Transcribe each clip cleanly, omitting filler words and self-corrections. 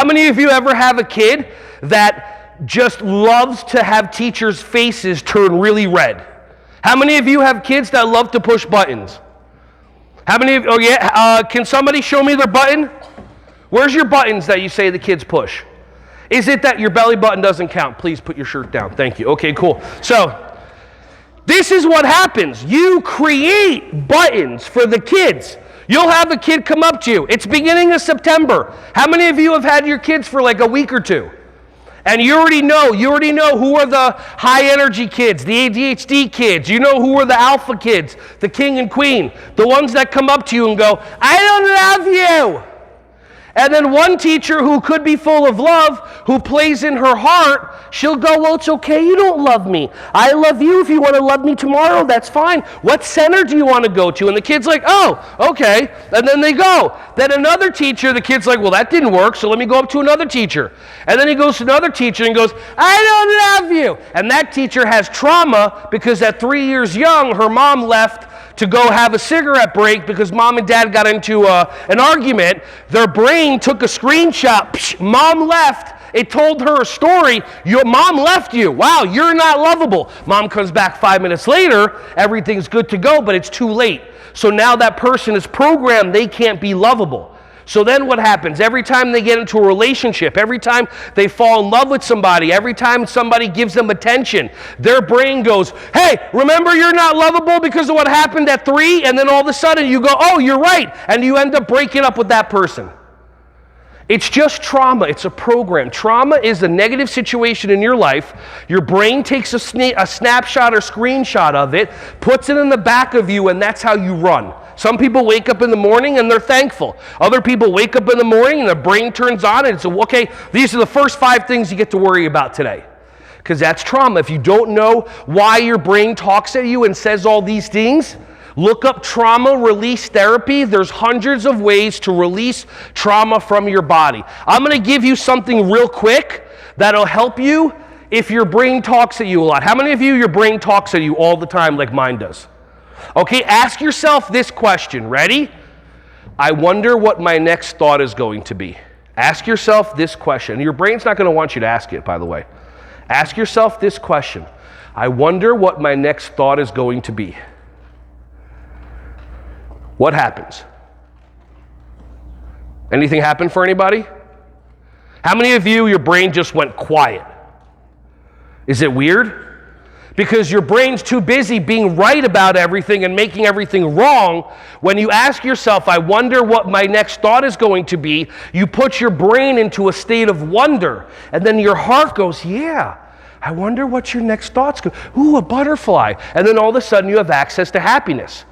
How many of you ever have a kid that just loves to have teachers' faces turn really red? How many of you have kids that love to push buttons? How many of you, can somebody show me their button? Where's your buttons that you say the kids push? Is it that your belly button doesn't count? Please put your shirt down. Thank you. Okay, cool. So, this is what happens. You create buttons for the kids. You'll have a kid come up to you. It's beginning of September. How many of you have had your kids for like a week or two? And you already know who are the high energy kids, the ADHD kids. You know who are the alpha kids, the king and queen, the ones that come up to you and go, I don't love you. And then one teacher who could be full of love, who plays in her heart, she'll go, well, it's okay, you don't love me. I love you. If you want to love me tomorrow, that's fine. What center do you want to go to? And the kid's like, oh, okay. And then they go. Then another teacher, the kid's like, well, that didn't work, so let me go up to another teacher. And then he goes to another teacher and goes, I don't love you. And that teacher has trauma because at 3 years young, her mom left to go have a cigarette break because mom and dad got into an argument. Their brain took a screenshot. Psh, mom left. It told her a story. Your mom left you. Wow, you're not lovable. Mom comes back 5 minutes later. Everything's good to go, but it's too late. So now that person is programmed. They can't be lovable. So then what happens? Every time they get into a relationship, every time they fall in love with somebody, every time somebody gives them attention, their brain goes, hey, remember you're not lovable because of what happened at 3? And then all of a sudden you go, oh, you're right. And you end up breaking up with that person. It's just trauma. It's a program. Trauma is a negative situation in your life. Your brain takes a snapshot or screenshot of it, puts it in the back of you, and that's how you run. Some people wake up in the morning and they're thankful. Other people wake up in the morning and their brain turns on and it's okay, these are the first 5 things you get to worry about today. Because that's trauma. If you don't know why your brain talks at you and says all these things, look up trauma release therapy. There's hundreds of ways to release trauma from your body. I'm going to give you something real quick that'll help you if your brain talks at you a lot. How many of you, your brain talks at you all the time like mine does? Okay, ask yourself this question. Ready? I wonder what my next thought is going to be. Ask yourself this question. Your brain's not going to want you to ask it, by the way. Ask yourself this question. I wonder what my next thought is going to be. What happens? Anything happen for anybody? How many of you, your brain just went quiet? Is it weird? Because your brain's too busy being right about everything and making everything wrong. When you ask yourself, I wonder what my next thought is going to be, you put your brain into a state of wonder. And then your heart goes, yeah, I wonder what your next thought's going to be. Ooh, a butterfly. And then all of a sudden you have access to happiness.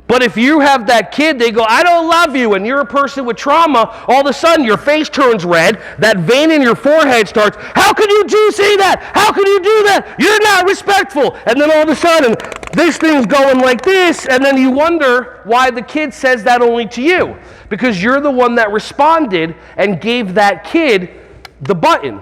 But if you have that kid, they go, I don't love you, and you're a person with trauma, all of a sudden your face turns red, that vein in your forehead starts, how can you say that? How can you do that? You're not respectful. And then all of a sudden, this thing's going like this, and then you wonder why the kid says that only to you. Because you're the one that responded and gave that kid the button.